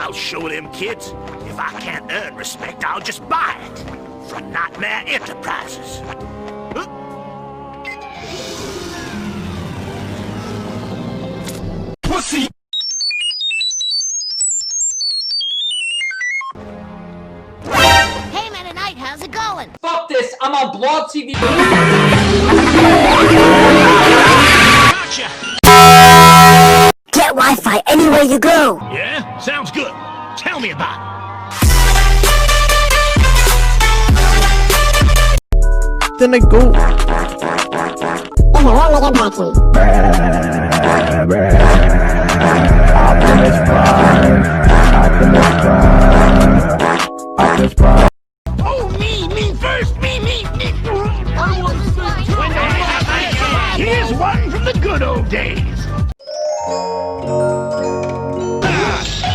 I'll show them kids. If I can't earn respect, I'll just buy it. From Nightmare Enterprises. Pussy! Hey, Meta Knight, how's it going? Fuck this! I'm on Blog TV. Gotcha! Get Wi-Fi anywhere you go. Yeah? Sounds good. Tell me about it. Then I go. Oh, me first, me. I want to say here's one from the good old days.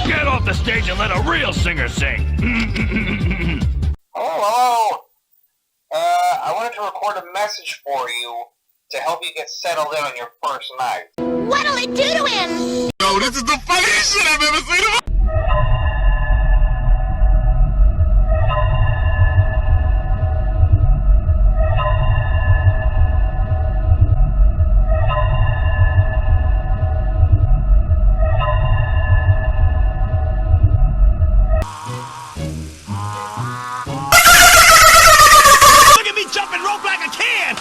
Get off the stage and let a real singer sing. Hello. I wanted to record a message for you to help you get settled in on your first night. What'll it do to him? Yo, this is the funniest shit I've ever seen. Look at me jumping rope like a can.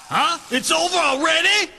Huh? It's over already?